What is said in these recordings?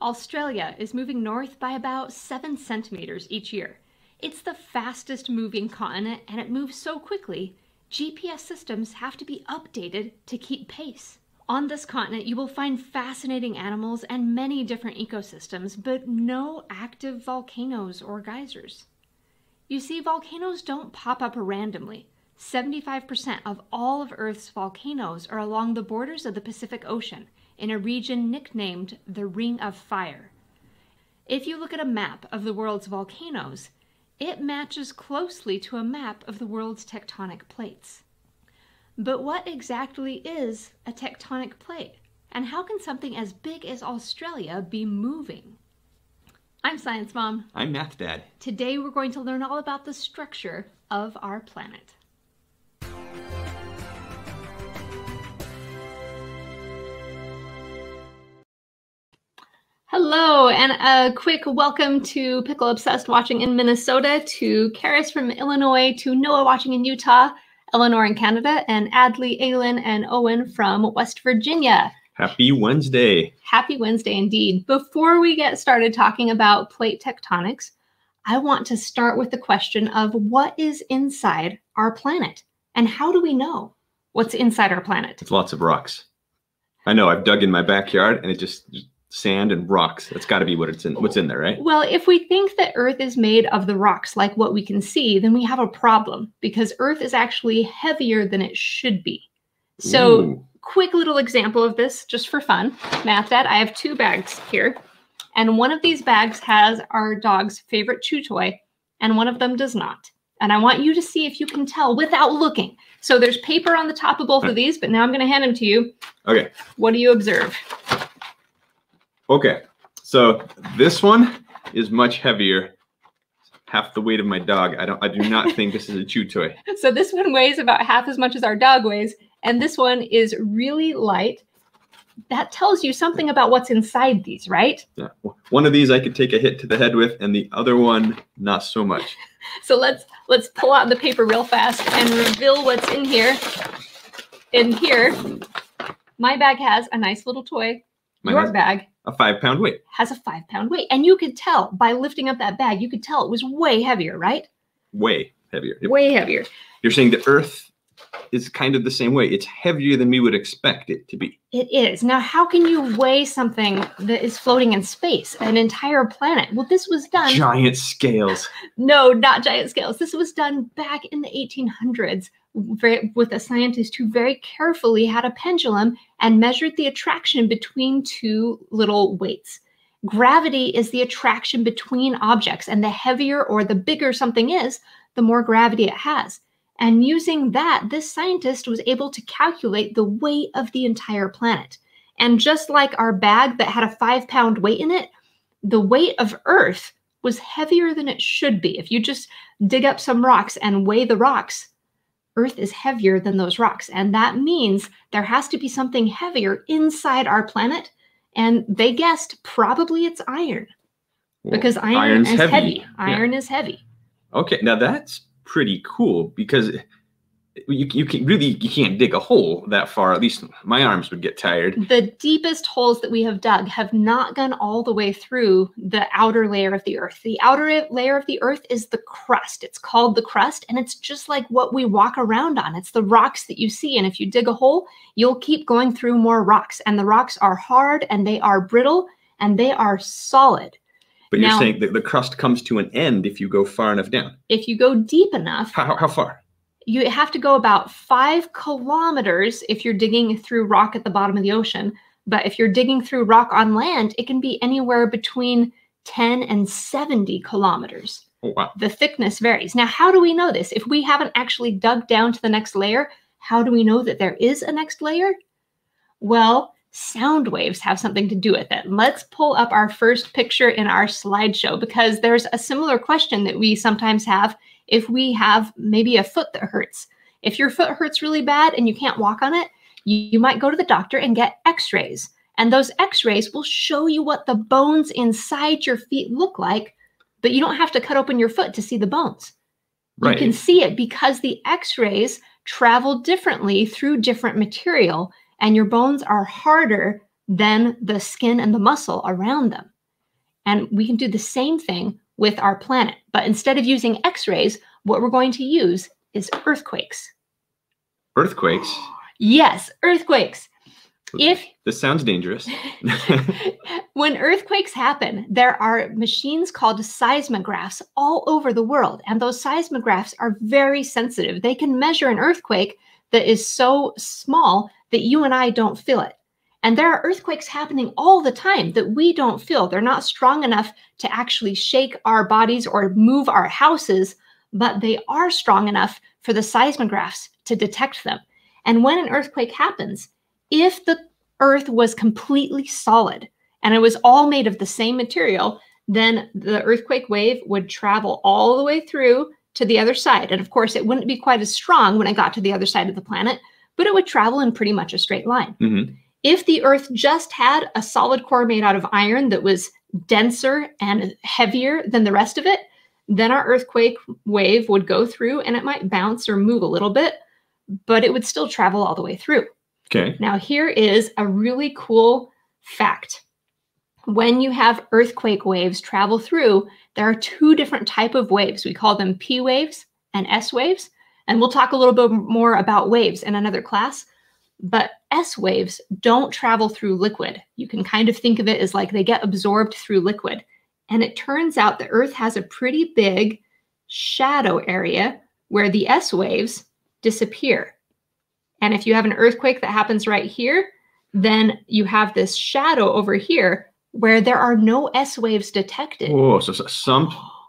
Australia is moving north by about 7 centimeters each year. It's the fastest moving continent, and it moves so quickly, GPS systems have to be updated to keep pace. On this continent, you will find fascinating animals and many different ecosystems, but no active volcanoes or geysers. You see, volcanoes don't pop up randomly. 75% of all of Earth's volcanoes are along the borders of the Pacific Ocean, in a region nicknamed the Ring of Fire. If you look at a map of the world's volcanoes, it matches closely to a map of the world's tectonic plates. But what exactly is a tectonic plate? And how can something as big as Australia be moving? I'm Science Mom. I'm Math Dad. Today we're going to learn all about the structure of our planet. Hello, and a quick welcome to Pickle Obsessed watching in Minnesota, to Karis from Illinois, to Noah watching in Utah, Eleanor in Canada, and Adley, Aylin, and Owen from West Virginia. Happy Wednesday. Happy Wednesday indeed. Before we get started talking about plate tectonics, I want to start with the question of what is inside our planet, and how do we know what's inside our planet? It's lots of rocks. I know, I've dug in my backyard and it just sand and rocks. That's got to be what's in there, right? Well, if we think that Earth is made of the rocks like what we can see, then we have a problem, because Earth is actually heavier than it should be. So, Ooh. Quick little example of this, just for fun. Math Dad, I have 2 bags here, and one of these bags has our dog's favorite chew toy, and one of them does not. And I want you to see if you can tell without looking. So there's paper on the top of both of these, but now I'm going to hand them to you. Okay. What do you observe? Okay, so this one is much heavier, half the weight of my dog. I do not think this is a chew toy. So this one weighs about half as much as our dog weighs, and this one is really light. That tells you something about what's inside these, right? Yeah. One of these I could take a hit to the head with, and the other one, not so much. So let's pull out the paper real fast and reveal what's in here. In here, my bag has a nice little toy. Your bag a 5-pound weight. Has a 5-pound weight. And you could tell by lifting up that bag, you could tell it was way heavier, right? Way heavier. Yep. Way heavier. You're saying the Earth is kind of the same way. It's heavier than we would expect it to be. It is. Now, how can you weigh something that is floating in space, an entire planet? Well, this was done... Giant scales. No, not giant scales. This was done back in the 1800s with a scientist who very carefully had a pendulum and measured the attraction between 2 little weights. Gravity is the attraction between objects, and the heavier or the bigger something is, the more gravity it has. And using that, this scientist was able to calculate the weight of the entire planet. And just like our bag that had a 5-pound weight in it, the weight of Earth was heavier than it should be. If you just dig up some rocks and weigh the rocks, Earth is heavier than those rocks. And that means there has to be something heavier inside our planet. And they guessed probably it's iron. Well, because iron is heavy. Iron is heavy. Okay, now that's pretty cool, because you can't dig a hole that far. At least my arms would get tired. The deepest holes that we have dug have not gone all the way through the outer layer of the Earth. The outer layer of the Earth is the crust. It's called the crust, and it's just like what we walk around on. It's the rocks that you see, and if you dig a hole, you'll keep going through more rocks, and the rocks are hard, and they are brittle, and they are solid. But you're saying that the crust comes to an end if you go far enough down. If you go deep enough. How far? You have to go about 5 kilometers if you're digging through rock at the bottom of the ocean. But if you're digging through rock on land, it can be anywhere between 10 and 70 kilometers. Oh, wow. The thickness varies. Now, how do we know this? If we haven't actually dug down to the next layer, how do we know that there is a next layer? Well, sound waves have something to do with it. Let's pull up our first picture in our slideshow, because there's a similar question that we sometimes have if we have maybe a foot that hurts. If your foot hurts really bad and you can't walk on it, you might go to the doctor and get x-rays. And those x-rays will show you what the bones inside your feet look like, but you don't have to cut open your foot to see the bones. Right. You can see it because the x-rays travel differently through different material, and your bones are harder than the skin and the muscle around them. And we can do the same thing with our planet. But instead of using X-rays, what we're going to use is earthquakes. Earthquakes? Yes, earthquakes. This sounds dangerous. When earthquakes happen, there are machines called seismographs all over the world. And those seismographs are very sensitive. They can measure an earthquake that is so small that you and I don't feel it. And there are earthquakes happening all the time that we don't feel. They're not strong enough to actually shake our bodies or move our houses, but they are strong enough for the seismographs to detect them. And when an earthquake happens, if the Earth was completely solid and it was all made of the same material, then the earthquake wave would travel all the way through to the other side. And of course, it wouldn't be quite as strong when it got to the other side of the planet, but it would travel in pretty much a straight line. Mm-hmm. If the Earth just had a solid core made out of iron that was denser and heavier than the rest of it, then our earthquake wave would go through and it might bounce or move a little bit, but it would still travel all the way through. Okay. Now, here is a really cool fact. When you have earthquake waves travel through, there are two different types of waves. We call them P waves and S waves. And we'll talk a little bit more about waves in another class. But S waves don't travel through liquid. You can kind of think of it as like they get absorbed through liquid. And it turns out the Earth has a pretty big shadow area where the S waves disappear. And if you have an earthquake that happens right here, then you have this shadow over here where there are no S waves detected. Oh, so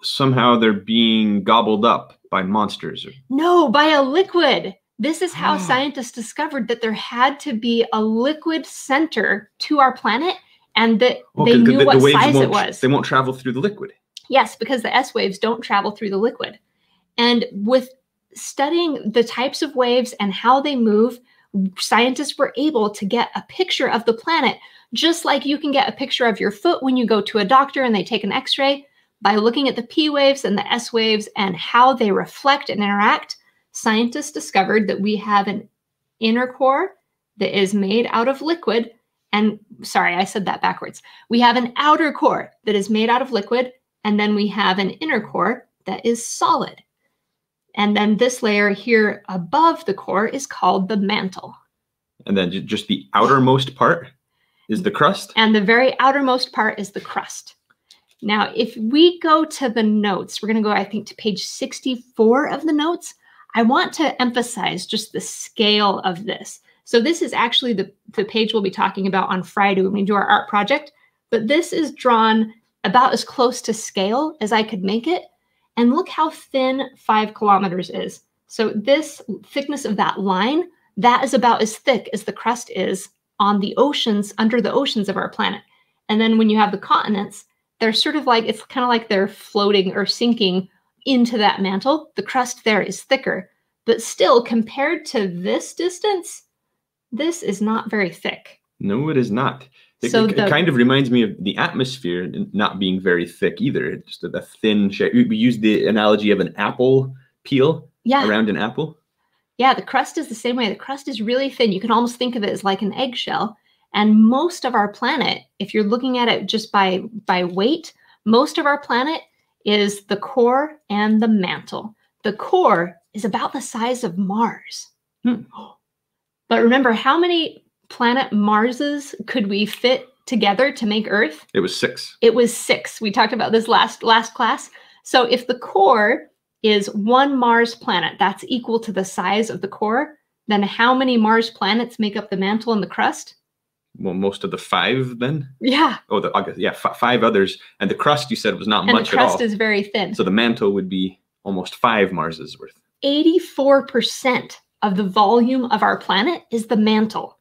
somehow they're being gobbled up by monsters. No, by a liquid. This is how scientists discovered that there had to be a liquid center to our planet and that they knew what size it was. They won't travel through the liquid. Yes, because the S waves don't travel through the liquid. And with studying the types of waves and how they move, scientists were able to get a picture of the planet, just like you can get a picture of your foot when you go to a doctor and they take an X-ray. By looking at the P waves and the S waves and how they reflect and interact, scientists discovered that we have an inner core that is made out of liquid. And sorry, I said that backwards. We have an outer core that is made out of liquid, and then we have an inner core that is solid. And then this layer here above the core is called the mantle. And then just the outermost part is the crust? And the very outermost part is the crust. Now, if we go to the notes, we're going to go, I think, to page 64 of the notes. I want to emphasize just the scale of this. So this is actually the page we'll be talking about on Friday when we do our art project. But this is drawn about as close to scale as I could make it. And look how thin 5 kilometers is. So this thickness of that line, that is about as thick as the crust is on the oceans, under the oceans of our planet. And then when you have the continents, they're sort of like, it's kind of like they're floating or sinking into that mantle. The crust there is thicker, but still compared to this distance, this is not very thick. No, it is not. It kind of reminds me of the atmosphere not being very thick either. It's just a thin shade. We use the analogy of an apple peel around an apple. Yeah, the crust is the same way. The crust is really thin. You can almost think of it as like an eggshell. And most of our planet, if you're looking at it just by weight, most of our planet is the core and the mantle. The core is about the size of Mars. But remember, how many planet Marses could we fit together to make Earth? It was 6. It was 6. We talked about this last class. So if the core is 1 Mars planet, that's equal to the size of the core, then how many Mars planets make up the mantle and the crust? Well, most of the 5 then? Yeah. Oh, 5 others. And the crust, you said, was not much at all. And the crust is very thin. So the mantle would be almost 5 Marses worth. 84% of the volume of our planet is the mantle.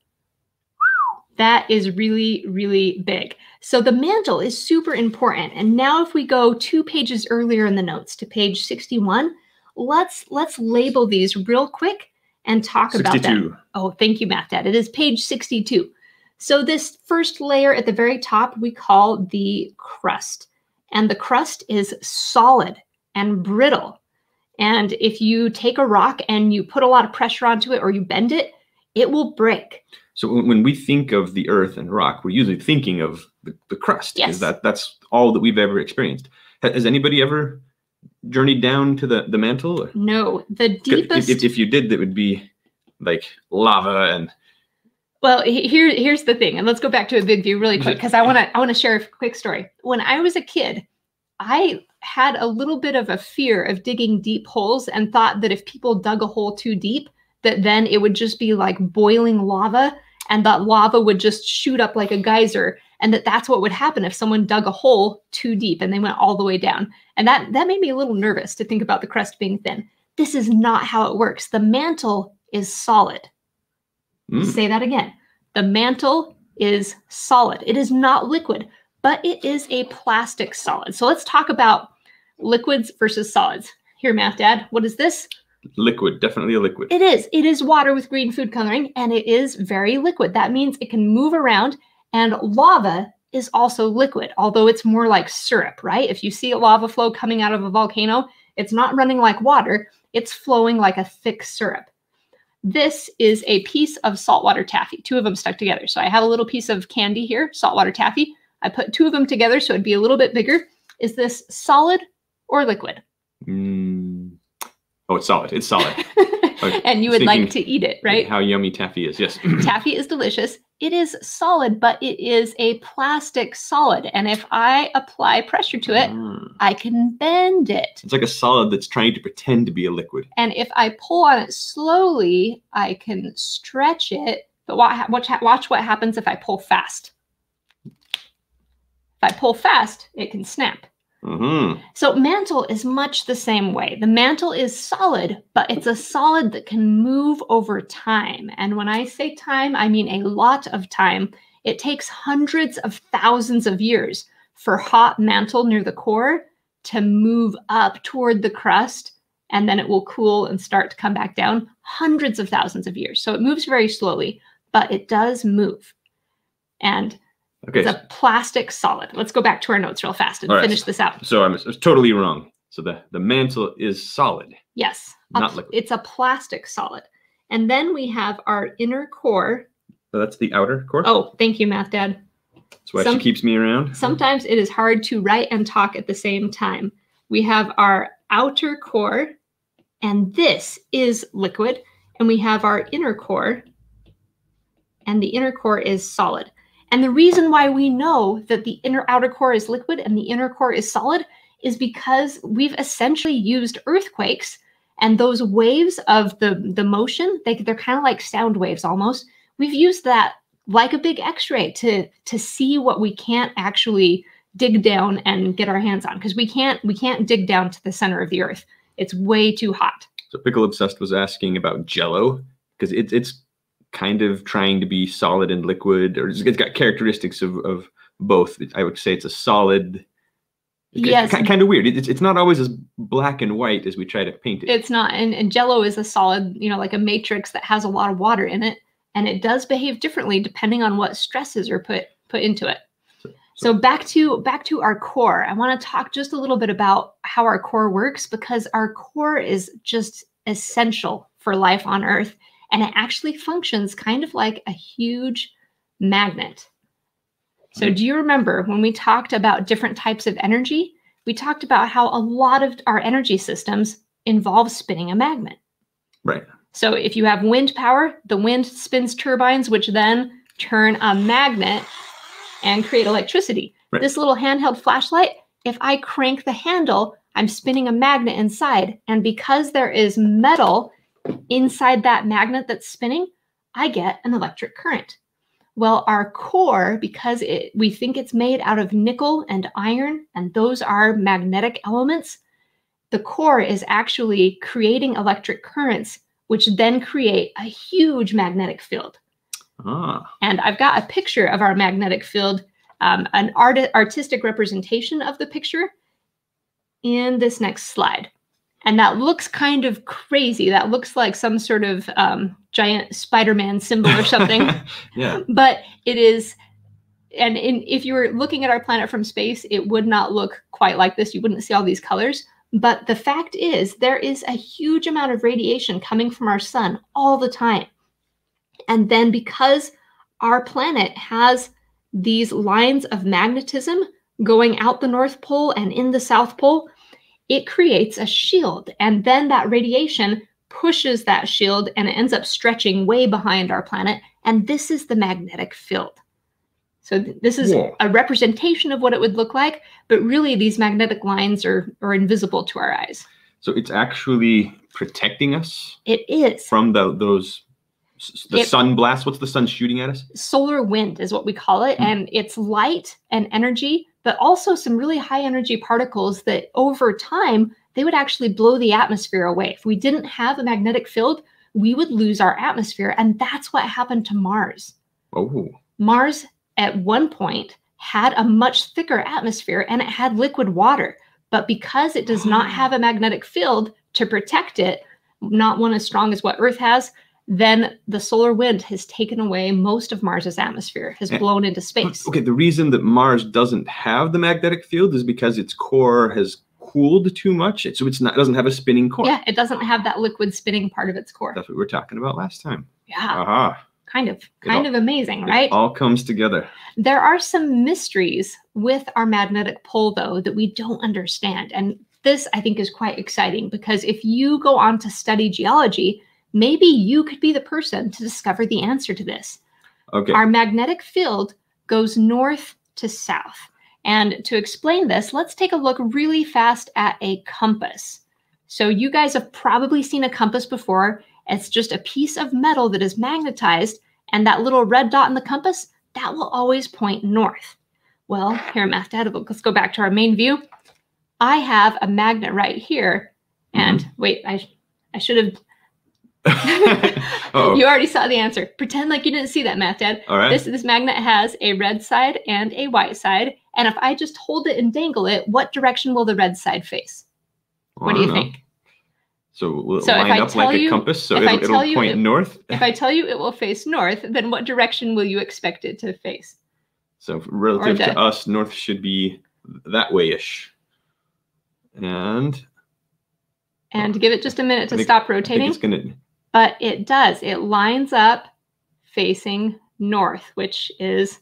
That is really, really big. So the mantle is super important. And now if we go 2 pages earlier in the notes to page 61, let's label these real quick and talk about them. Oh, thank you, Math Dad. It is page 62. So this first layer at the very top, we call the crust. And the crust is solid and brittle. And if you take a rock and you put a lot of pressure onto it or you bend it, it will break. So when we think of the Earth and rock, we're usually thinking of the crust, because that's all that we've ever experienced. Has anybody ever journeyed down to the mantle? No, the deepest. If you did, that would be like lava and. Well, here's the thing, and let's go back to a big view really quick, because I want to share a quick story. When I was a kid, I had a little bit of a fear of digging deep holes and thought that if people dug a hole too deep, that then it would just be like boiling lava, and that lava would just shoot up like a geyser, and that's what would happen if someone dug a hole too deep and they went all the way down. And that made me a little nervous to think about the crust being thin. This is not how it works. The mantle is solid. Say that again. The mantle is solid. It is not liquid, but it is a plastic solid. So let's talk about liquids versus solids. Here, Math Dad, what is this? Liquid, definitely a liquid. It is. It is water with green food coloring, and it is very liquid. That means it can move around, and lava is also liquid, although it's more like syrup, right? If you see a lava flow coming out of a volcano, it's not running like water. It's flowing like a thick syrup. This is a piece of saltwater taffy, 2 of them stuck together. So I have a little piece of candy here, saltwater taffy. I put 2 of them together so it'd be a little bit bigger. Is this solid or liquid? Oh, it's solid. It's solid. And you would like to eat it, right? How yummy taffy is, yes. Taffy is delicious. It is solid, but it is a plastic solid. And if I apply pressure to it, I can bend it. It's like a solid that's trying to pretend to be a liquid. And if I pull on it slowly, I can stretch it. But watch what happens if I pull fast. If I pull fast, it can snap. So mantle is much the same way. The mantle is solid, but it's a solid that can move over time. And when I say time, I mean a lot of time. It takes hundreds of thousands of years for hot mantle near the core to move up toward the crust, and then it will cool and start to come back down. Hundreds of thousands of years. So it moves very slowly, but it does move. And it's a plastic solid. Let's go back to our notes real fast and finish this out. So I was totally wrong. So the mantle is solid. Yes. Not liquid. It's a plastic solid. And then we have our inner core. So that's the outer core? Oh, thank you, Math Dad. That's why she keeps me around. Sometimes it is hard to write and talk at the same time. We have our outer core, and this is liquid. And we have our inner core, and the inner core is solid. And the reason why we know that the outer core is liquid and the inner core is solid is because we've essentially used earthquakes, and those waves of the motion, they're kind of like sound waves almost. We've used that like a big X-ray to see what we can't actually dig down and get our hands on, because we can't dig down to the center of the earth. It's way too hot. So Pickle Obsessed was asking about Jell-O, because it's kind of trying to be solid and liquid, or it's got characteristics of both. I would say it's a solid. Yes. Kind of weird. It's not always as black and white as we try to paint it. It's not. And Jell-O is a solid, like a matrix that has a lot of water in it. And it does behave differently depending on what stresses are put into it. So back to our core. I want to talk just a little bit about how our core works, because our core is just essential for life on Earth. And it actually functions kind of like a huge magnet. So do you remember when we talked about different types of energy? We talked about how a lot of our energy systems involve spinning a magnet. Right. So if you have wind power, the wind spins turbines, which then turn a magnet and create electricity. Right. This little handheld flashlight, if I crank the handle, I'm spinning a magnet inside. And because there is metal inside that magnet that's spinning, I get an electric current. Well, our core, because we think it's made out of nickel and iron, and those are magnetic elements, the core is actually creating electric currents, which then create a huge magnetic field. And I've got a picture of our magnetic field, an artistic representation of the picture in this next slide. And that looks kind of crazy. That looks like some sort of giant Spider-Man symbol or something. Yeah. But it is, and if you were looking at our planet from space, it would not look quite like this. You wouldn't see all these colors. But the fact is, there is a huge amount of radiation coming from our sun all the time. And then because our planet has these lines of magnetism going out the North Pole and in the South Pole, it creates a shield. And then that radiation pushes that shield and it ends up stretching way behind our planet. And this is the magnetic field. So this is a representation of what it would look like, but really these magnetic lines are invisible to our eyes. So it's actually protecting us? It is. From the sun blast? What's the sun shooting at us? Solar wind is what we call it. And it's light and energy, but also some really high energy particles that over time, they would actually blow the atmosphere away. If we didn't have a magnetic field, we would lose our atmosphere. And that's what happened to Mars. Oh. Mars at one point had a much thicker atmosphere and it had liquid water. But because it does not have a magnetic field to protect it, not one as strong as what Earth has, then the solar wind has taken away most of Mars's atmosphere, has blown into space. Okay, the reason that Mars doesn't have the magnetic field is because its core has cooled too much, so it doesn't have a spinning core. Yeah, it doesn't have that liquid spinning part of its core. That's what we were talking about last time. Yeah. Aha. Kind of amazing, right? It all comes together. There are some mysteries with our magnetic pole, though, that we don't understand. And this, I think, is quite exciting because if you go on to study geology, maybe you could be the person to discover the answer to this. Okay. Our magnetic field goes north to south. And to explain this, let's take a look really fast at a compass. So you guys have probably seen a compass before. It's just a piece of metal that is magnetized, and that little red dot in the compass, that will always point north. Well, here, Math Dad, let's go back to our main view. I have a magnet right here, and wait, I should have... You already saw the answer. Pretend like you didn't see that, Math Dad. All right. This magnet has a red side and a white side, and if I just hold it and dangle it, what direction will the red side face? What do you think? So will it line up like a compass? So it'll point north? If I tell you it will face north, then what direction will you expect it to face? So relative to us, north should be that way-ish. And give it just a minute to stop rotating. I think it's gonna... But it does. It lines up facing north, which is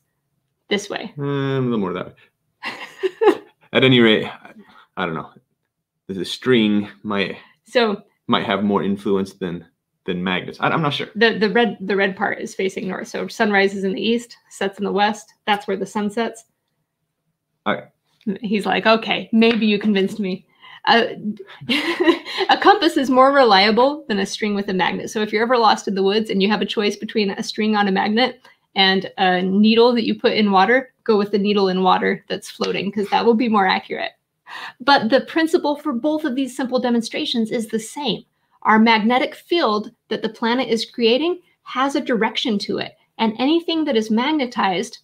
this way. A little more that way. At any rate, I don't know. The string might have more influence than magnets. I'm not sure. The red part is facing north. So sun rises in the east, sets in the west. That's where the sun sets. All right. He's like, okay, maybe you convinced me. A compass is more reliable than a string with a magnet. So if you're ever lost in the woods and you have a choice between a string on a magnet and a needle that you put in water, go with the needle in water that's floating because that will be more accurate. But the principle for both of these simple demonstrations is the same. Our magnetic field that the planet is creating has a direction to it. And anything that is magnetized,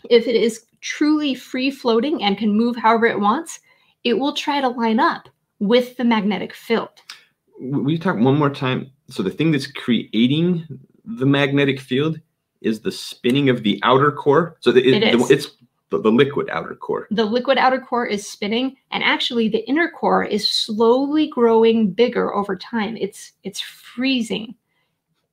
if it is truly free floating and can move however it wants, it will try to line up with the magnetic field. Will you talk one more time? So the thing that's creating the magnetic field is the spinning of the outer core? So it's the liquid outer core. The liquid outer core is spinning, and actually the inner core is slowly growing bigger over time. It's freezing.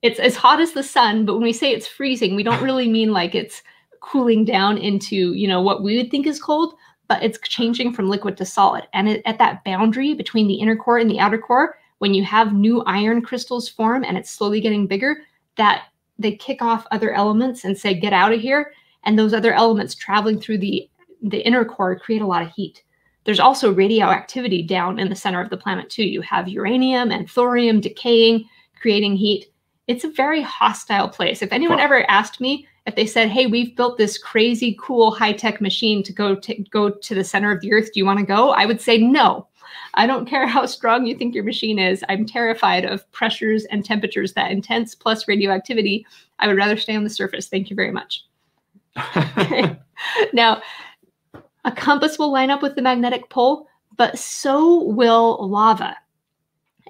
It's as hot as the sun, but when we say it's freezing, we don't really mean like it's cooling down into, what we would think is cold, but it's changing from liquid to solid. And at that boundary between the inner core and the outer core, when you have new iron crystals form and it's slowly getting bigger, that they kick off other elements and say, get out of here. And those other elements traveling through the inner core create a lot of heat. There's also radioactivity down in the center of the planet too. You have uranium and thorium decaying, creating heat. It's a very hostile place. If anyone ever asked me, if they said, hey, we've built this crazy, cool, high-tech machine to go to the center of the earth, do you want to go? I would say no. I don't care how strong you think your machine is. I'm terrified of pressures and temperatures that intense plus radioactivity. I would rather stay on the surface. Thank you very much. Okay. Now, a compass will line up with the magnetic pole, but so will lava.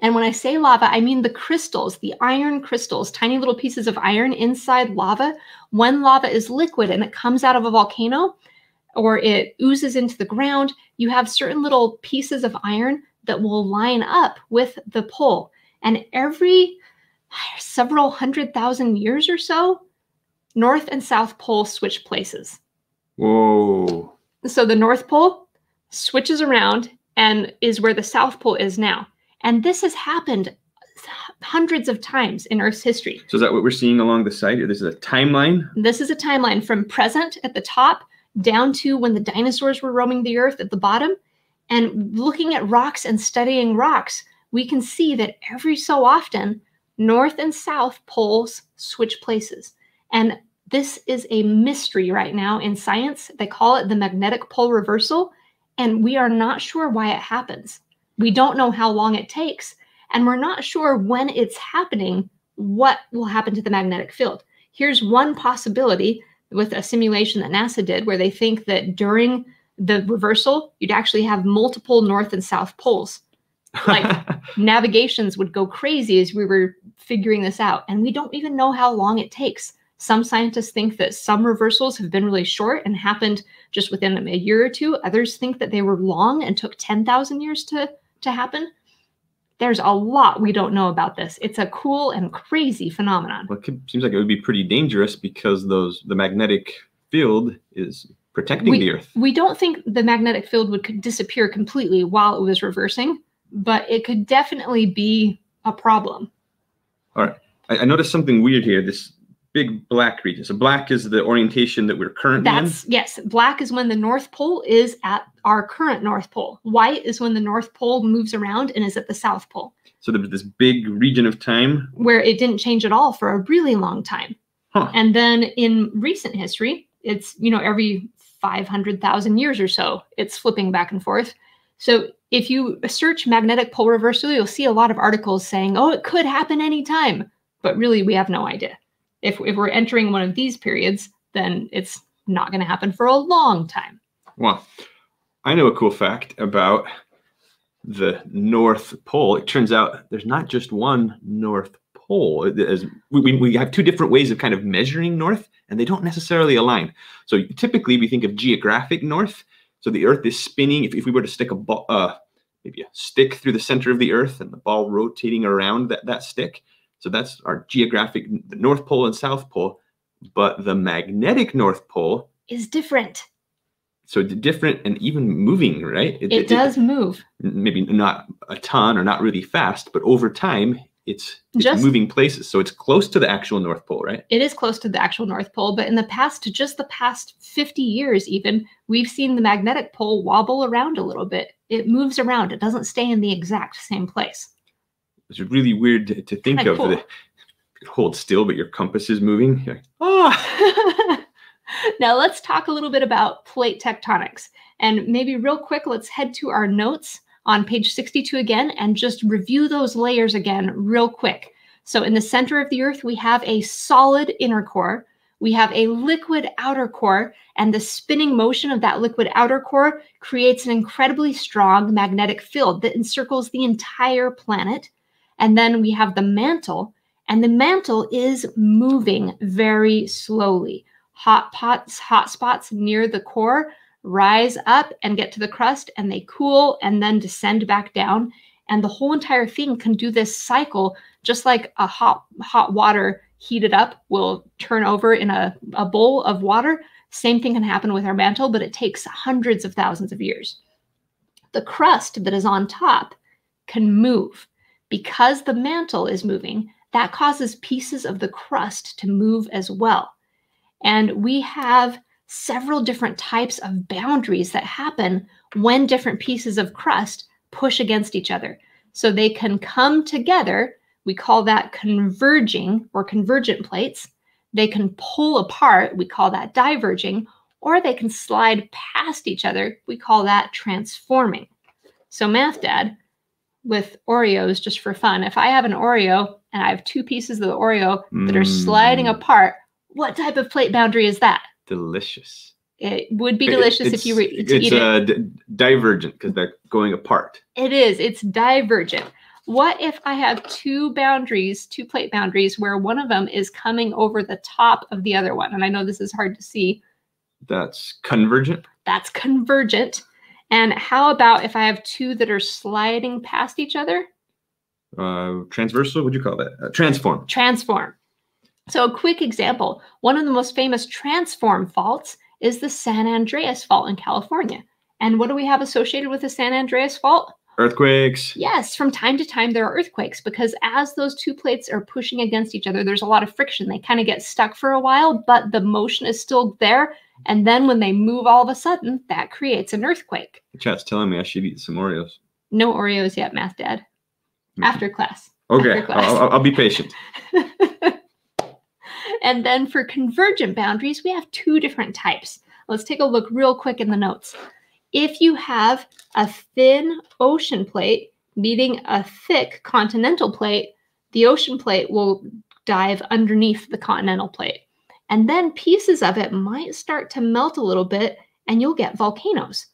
And when I say lava, I mean the crystals, the iron crystals, tiny little pieces of iron inside lava. When lava is liquid and it comes out of a volcano or it oozes into the ground, you have certain little pieces of iron that will line up with the pole. And every several 100,000 years or so, North and South Pole switch places. Whoa. So the North Pole switches around and is where the South Pole is now. And this has happened hundreds of times in Earth's history. So is that what we're seeing along the side? This is a timeline? This is a timeline from present at the top down to when the dinosaurs were roaming the Earth at the bottom. And looking at rocks and studying rocks, we can see that every so often, North and South poles switch places. And this is a mystery right now in science. They call it the magnetic pole reversal, and we are not sure why it happens. We don't know how long it takes, and we're not sure when it's happening, what will happen to the magnetic field. Here's one possibility with a simulation that NASA did where they think that during the reversal, you'd actually have multiple North and South poles. Like navigations would go crazy as we were figuring this out, and we don't even know how long it takes. Some scientists think that some reversals have been really short and happened just within a year or two. Others think that they were long and took 10,000 years to happen. There's a lot we don't know about this. It's a cool and crazy phenomenon. Well, it seems like it would be pretty dangerous because the magnetic field is protecting the Earth. We don't think the magnetic field would disappear completely while it was reversing, but it could definitely be a problem. All right. I noticed something weird here. This big black region. So black is the orientation that we're currently in? Yes. Black is when the North Pole is at our current North Pole. White is when the North Pole moves around and is at the South Pole. So there's this big region of time where it didn't change at all for a really long time. Huh. And then in recent history, it's, every 500,000 years or so, it's flipping back and forth. So if you search magnetic pole reversal, you'll see a lot of articles saying, oh, it could happen anytime. But really, we have no idea. If we're entering one of these periods, then it's not going to happen for a long time. Well, I know a cool fact about the North Pole. It turns out there's not just one North Pole. We have two different ways of kind of measuring north, and they don't necessarily align. So typically we think of geographic north. So the Earth is spinning. If we were to stick a ball, maybe a stick through the center of the Earth and the ball rotating around that stick. So that's our geographic, the North Pole and South Pole. But the magnetic North Pole is different. So different and even moving, right? It does move. Maybe not a ton or not really fast, but over time, it's moving places. So it's close to the actual North Pole, right? It is close to the actual North Pole, but in the past 50 years even, we've seen the magnetic pole wobble around a little bit. It moves around. It doesn't stay in the exact same place. It's really weird to think of. Cool. Hold still, but your compass is moving. You're like, oh! Now let's talk a little bit about plate tectonics. And maybe real quick, let's head to our notes on page 62 again and just review those layers again real quick. So in the center of the Earth, we have a solid inner core. We have a liquid outer core, and the spinning motion of that liquid outer core creates an incredibly strong magnetic field that encircles the entire planet. And then we have the mantle, and the mantle is moving very slowly. Hot spots near the core rise up and get to the crust, and they cool and then descend back down. And the whole entire thing can do this cycle, just like a hot water heated up will turn over in a bowl of water. Same thing can happen with our mantle, but it takes hundreds of thousands of years. The crust that is on top can move. Because the mantle is moving, that causes pieces of the crust to move as well. And we have several different types of boundaries that happen when different pieces of crust push against each other. So they can come together. We call that converging or convergent plates. They can pull apart. We call that diverging. Or they can slide past each other. We call that transforming. So Math Dad, with Oreos, just for fun, if I have an Oreo and I have two pieces of the Oreo that are sliding apart, what type of plate boundary is that? Delicious. It would be delicious if you were to eat it. Divergent because they're going apart. It is. It's divergent. What if I have two plate boundaries, where one of them is coming over the top of the other one? And I know this is hard to see. That's convergent. That's convergent. And how about if I have two that are sliding past each other? Transversal, what'd you call that? Transform. Transform. So a quick example, one of the most famous transform faults is the San Andreas Fault in California. And what do we have associated with the San Andreas Fault? Earthquakes. Yes, from time to time there are earthquakes because as those two plates are pushing against each other, there's a lot of friction. They kind of get stuck for a while, but the motion is still there. And then when they move all of a sudden, that creates an earthquake. The chat's telling me I should eat some Oreos. No Oreos yet, Math Dad. After class. Okay, After class. I'll be patient. And then for convergent boundaries, we have two different types. Let's take a look real quick in the notes. If you have a thin ocean plate meeting a thick continental plate, the ocean plate will dive underneath the continental plate. And then pieces of it might start to melt a little bit and you'll get volcanoes.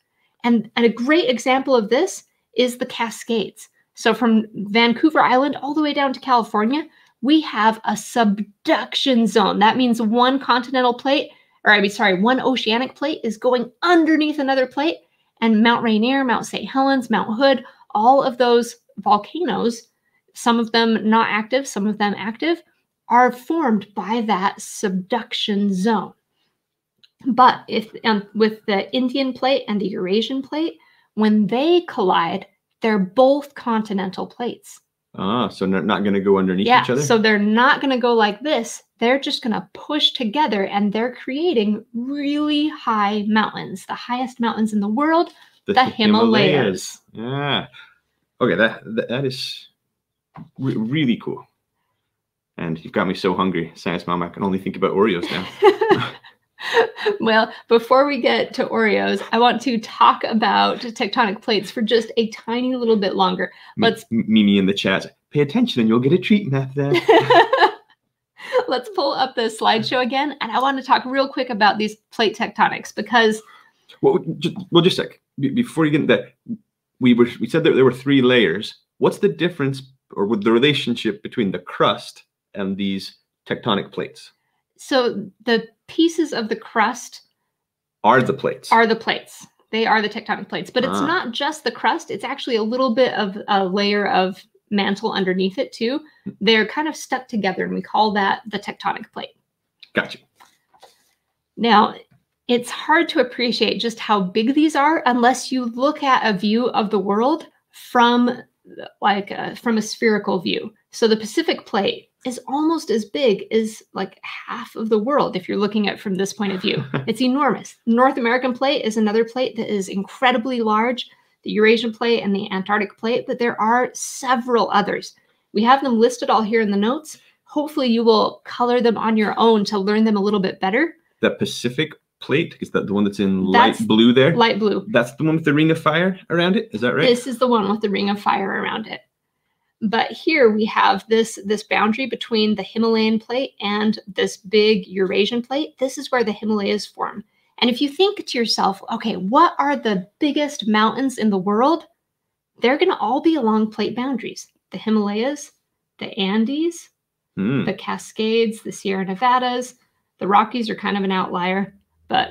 And a great example of this is the Cascades. So from Vancouver Island all the way down to California, we have a subduction zone. That means one continental plate, one oceanic plate is going underneath another plate. And Mount Rainier, Mount St. Helens, Mount Hood, all of those volcanoes, some of them not active, some of them active, are formed by that subduction zone. But if with the Indian plate and the Eurasian plate, when they collide, they're both continental plates. So they're not going to go underneath each other? So they're not going to go like this. They're just going to push together and they're creating really high mountains, the highest mountains in the world, the Himalayas. Yeah. Okay, that is really cool. And you've got me so hungry, Science Mom, I can only think about Oreos now. Well, before we get to Oreos, I want to talk about tectonic plates for just a tiny little bit longer. Mimi in the chat, pay attention and you'll get a treat, Math Dad. Let's pull up the slideshow again, and I want to talk real quick about these plate tectonics because... Well, just a sec. Before you get into that, we said that there were 3 layers. What's the difference or with the relationship between the crust and these tectonic plates? So the pieces of the crust are the plates. They are the tectonic plates, but it's not just the crust. It's actually a little bit of a layer of mantle underneath it too. They're kind of stuck together and we call that the tectonic plate. Gotcha. Now, it's hard to appreciate just how big these are unless you look at a view of the world from a spherical view. So the Pacific plate is almost as big as like half of the world if you're looking at it from this point of view. It's enormous. The North American plate is another plate that is incredibly large, the Eurasian plate and the Antarctic plate, but there are several others. We have them listed all here in the notes. Hopefully you will color them on your own to learn them a little bit better. The Pacific plate, is that the one that's in light blue there? Light blue. That's the one with the ring of fire around it? Is that right? This is the one with the ring of fire around it. But here we have this boundary between the Himalayan plate and this big Eurasian plate. This is where the Himalayas form. And if you think to yourself, okay, what are the biggest mountains in the world? They're going to all be along plate boundaries. The Himalayas, the Andes, the Cascades, the Sierra Nevadas. The Rockies are kind of an outlier, but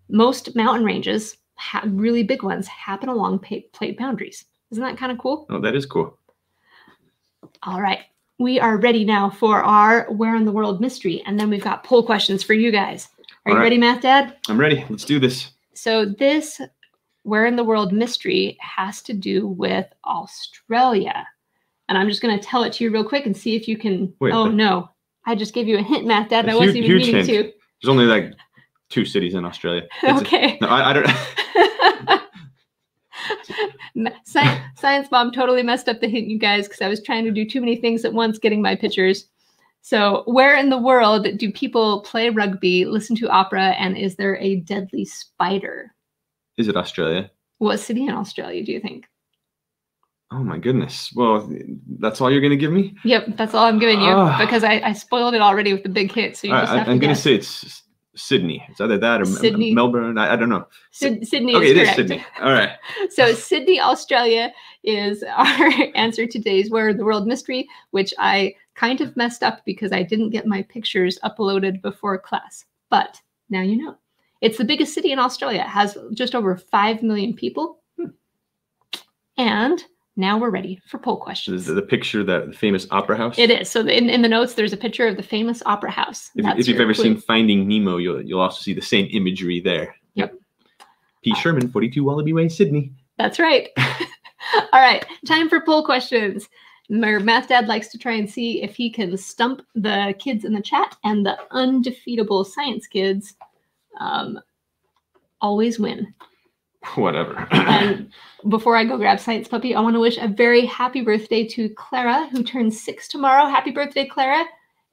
most mountain ranges, really big ones, happen along plate boundaries. Isn't that kind of cool? Oh, that is cool. All right, we are ready now for our Where in the World mystery, and then we've got poll questions for you guys. Are you ready, Math Dad? I'm ready. Let's do this. So this Where in the World mystery has to do with Australia. And I'm just going to tell it to you real quick and see if you can... No. I just gave you a hint, Math Dad, and I wasn't even meaning to. There's only like 2 cities in Australia. Okay. No, I don't... Science Mom totally messed up the hint, you guys, because I was trying to do too many things at once getting my pictures. So where in the world do people play rugby, listen to opera, and is there a deadly spider? Is it Australia? What city in Australia do you think? Oh my goodness. Well, that's all you're going to give me? Yep, that's all I'm giving you because I spoiled it already with the big hit. So you just have to I'm going to say it's Sydney. It's either that or Sydney. Melbourne. I don't know. Sydney okay, is correct. It is Sydney. All right. So Sydney, Australia is our answer to today's Where in the World mystery, which I kind of messed up because I didn't get my pictures uploaded before class. But now you know. It's the biggest city in Australia. It has just over 5 million people. And Now we're ready for poll Is questions. the picture the famous opera house? It is. So in the notes, there's a picture of the famous opera house. If you've ever seen Finding Nemo, you'll also see the same imagery there. Yep. P. Sherman, 42 Wallaby Way, Sydney. That's right. All right, time for poll questions. My math dad likes to try and see if he can stump the kids in the chat, and the undefeatable science kids always win. Whatever. And before I go grab Science Puppy, I want to wish a very happy birthday to Clara, who turns 6 tomorrow. Happy birthday, Clara.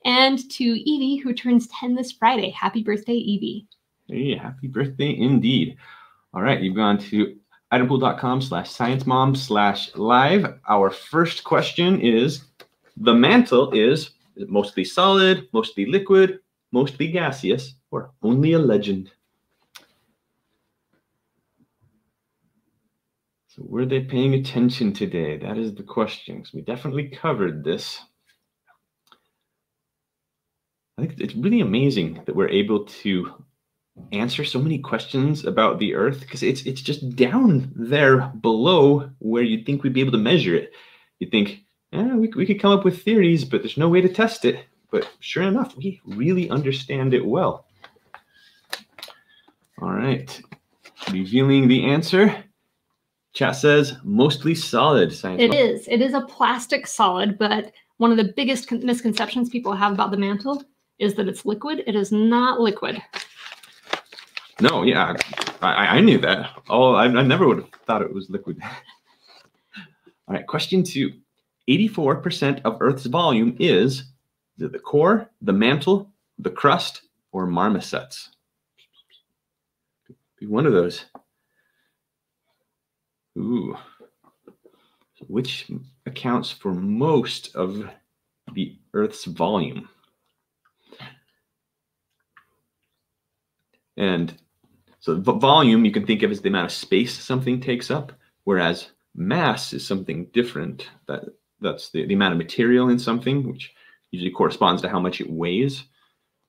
And to Evie, who turns 10 this Friday. Happy birthday, Evie. Hey, happy birthday indeed. All right, you've gone to itempool.com/sciencemom/live. Our first question is, the mantle is mostly solid, mostly liquid, mostly gaseous, or only a legend? So were they paying attention today? That is the question. We definitely covered this. I think it's really amazing that we're able to answer so many questions about the Earth, because it's just down there below where you'd think we'd be able to measure it. You'd think, we could come up with theories, but there's no way to test it. But sure enough, we really understand it well. All right, revealing the answer. Chat says mostly solid. Science It is. It is a plastic solid, but one of the biggest misconceptions people have about the mantle is that it's liquid. It is not liquid. No, yeah, I knew that. I never would have thought it was liquid. All right, question 2. 84% of Earth's volume is the core, the mantle, the crust, or marmosets. Be one of those. Ooh. So which accounts for most of the Earth's volume? And so volume you can think of as the amount of space something takes up, whereas mass is something different. That's the amount of material in something, which usually corresponds to how much it weighs.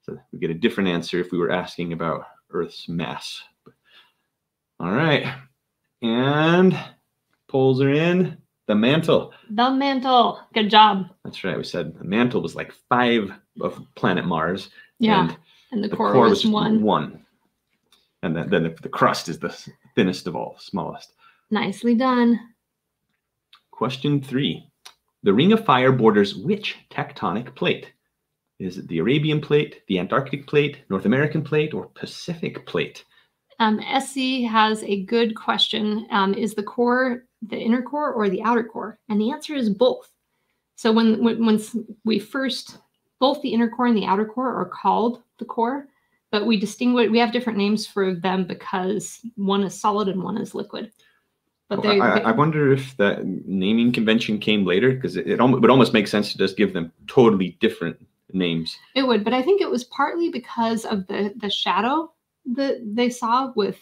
So we get a different answer if we were asking about Earth's mass. All right. And polls are in. The mantle. The mantle. Good job. That's right. We said the mantle was like 5 of planet Mars. Yeah. And the core was just 1. 1. And then the crust is the thinnest of all, smallest. Nicely done. Question 3. The Ring of Fire borders which tectonic plate? Is it the Arabian plate, the Antarctic plate, North American plate, or Pacific plate? SC has a good question. Is the core the inner core or the outer core? And the answer is both. So when we first, both the inner core and the outer core are called the core, but we have different names for them because one is solid and one is liquid. But I wonder if that naming convention came later, because it would almost make sense to just give them totally different names. It would, but I think it was partly because of the shadow that they saw with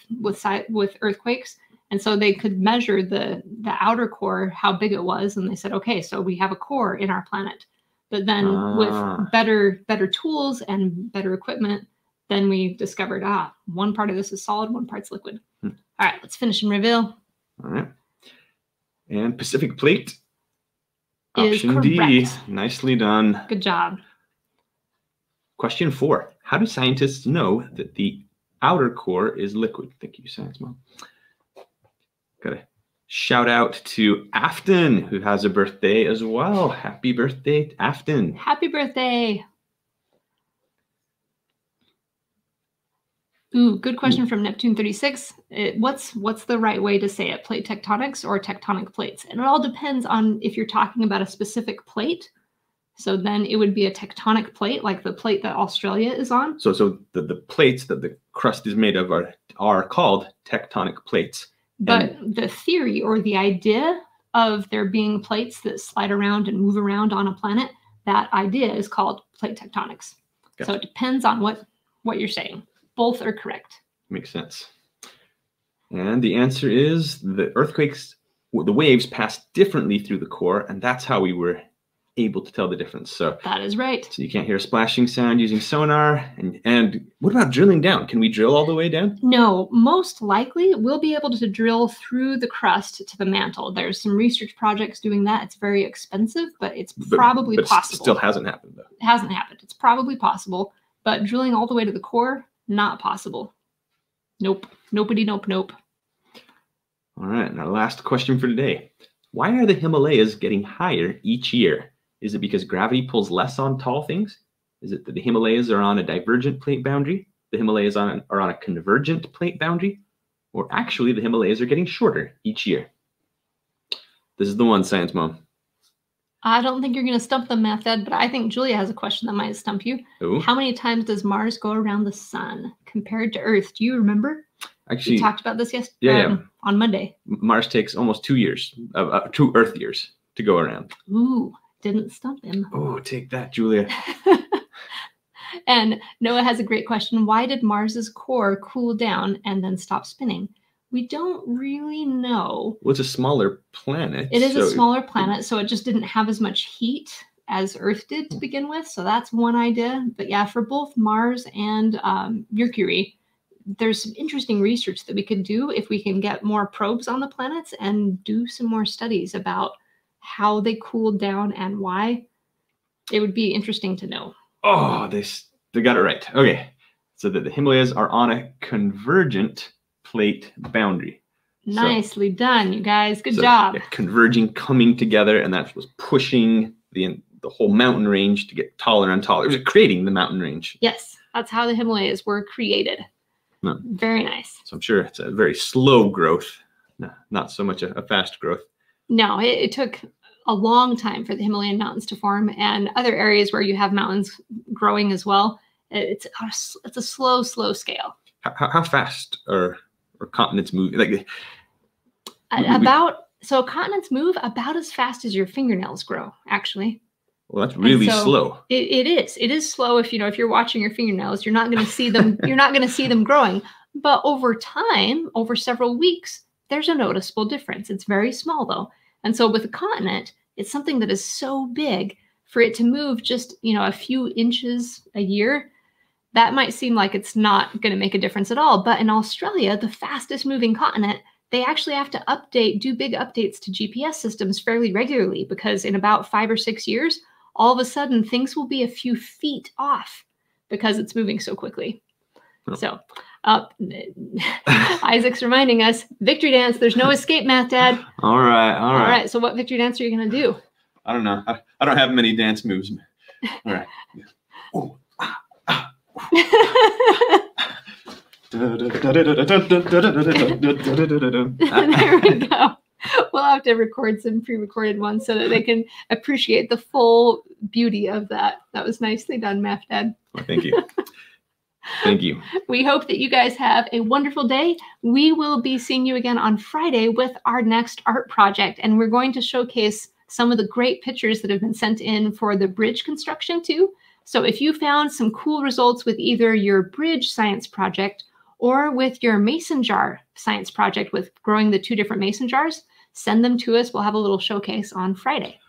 earthquakes, and so they could measure the outer core, how big it was, and they said, okay, so we have a core in our planet. But then with better tools and better equipment, then we discovered one part of this is solid, one part's liquid. All right, let's finish and reveal. All right, and Pacific plate. Is Option D. correct. Nicely done. Good job. Question 4. How do scientists know that the outer core is liquid? Thank you, Science Mom. Got a shout out to Afton, who has a birthday as well. Happy birthday, Afton. Happy birthday. Ooh, good question from Neptune 36. What's the right way to say it? Plate tectonics or tectonic plates? And it all depends on if you're talking about a specific plate. So then it would be a tectonic plate, like the plate that Australia is on. So the plates that the crust is made of are called tectonic plates. But the theory or the idea of there being plates that slide around and move around on a planet, that idea is called plate tectonics. Gotcha. So it depends on what you're saying. Both are correct. Makes sense. And the answer is the earthquakes, the waves pass differently through the core, and that's how we were able to tell the difference. So that is right. So you can't hear a splashing sound using sonar. And what about drilling down? Can we drill all the way down? No, most likely we'll be able to drill through the crust to the mantle. There's some research projects doing that. It's very expensive, but it's probably possible. It still hasn't happened, though. It hasn't happened. It's probably possible, but drilling all the way to the core, not possible. Nope. Nopety nope nope. All right, and our last question for today. Why are the Himalayas getting higher each year? Is it because gravity pulls less on tall things? Is it that the Himalayas are on a divergent plate boundary? The Himalayas are on a convergent plate boundary? Or actually, the Himalayas are getting shorter each year? This is the one, Science Mom. I don't think you're going to stump them, Math Ed, but I think Julia has a question that might stump you. Ooh. How many times does Mars go around the sun compared to Earth? Do you remember? Actually, we talked about this yesterday on Monday. Mars takes almost 2 years, 2 Earth years to go around. Ooh, didn't stump him. Oh, take that, Julia. And Noah has a great question. Why did Mars's core cool down and then stop spinning? We don't really know. Well, it's a smaller planet. It is a smaller planet, so it just didn't have as much heat as Earth did to begin with. So that's one idea. But yeah, for both Mars and Mercury, there's some interesting research that we could do if we can get more probes on the planets and do some more studies about how they cooled down and why. It would be interesting to know. Oh, they got it right. Okay, so that the Himalayas are on a convergent plate boundary. Nicely done, you guys. Good job. Yeah, converging, coming together, and that was pushing the whole mountain range to get taller and taller. It was creating the mountain range. Yes, that's how the Himalayas were created. No. Very nice. So I'm sure it's a very slow growth, not so much a fast growth. No, it took a long time for the Himalayan mountains to form, and other areas where you have mountains growing as well. It's a slow scale. How fast are continents moving? Like so continents move about as fast as your fingernails grow, actually. Well, that's really slow. It is. It is slow if you're watching your fingernails. You're not going to see them. You're not going to see them growing. But over time, over several weeks, there's a noticeable difference. It's very small though. And so with a continent, it's something that is so big for it to move just a few inches a year. That might seem like it's not going to make a difference at all. But in Australia, the fastest moving continent, they actually have to do big updates to GPS systems fairly regularly, because in about 5 or 6 years, all of a sudden things will be a few feet off because it's moving so quickly. Oh. So Isaac's reminding us, victory dance, there's no escape, Math Dad. All right. So what victory dance are you going to do? I don't know. I don't have many dance moves. All right. Oh. There we go. We'll have to record some pre-recorded ones so that they can appreciate the full beauty of that. That was nicely done, Math Dad. Well, thank you. Thank you. We hope that you guys have a wonderful day. We will be seeing you again on Friday with our next art project, and we're going to showcase some of the great pictures that have been sent in for the bridge construction too. So if you found some cool results with either your bridge science project or with your mason jar science project with growing the 2 different mason jars, send them to us. We'll have a little showcase on Friday.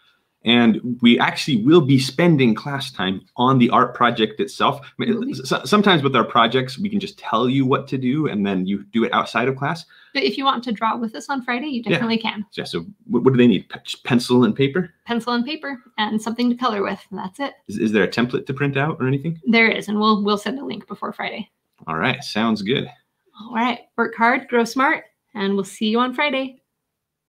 And we actually will be spending class time on the art project itself. I mean, sometimes with our projects, we can just tell you what to do and then you do it outside of class. But if you want to draw with us on Friday, you definitely can. Yeah, so what do they need? Just pencil and paper? Pencil and paper and something to color with. And that's it. Is there a template to print out or anything? There is, and we'll send a link before Friday. All right, sounds good. All right, work hard, grow smart, and we'll see you on Friday.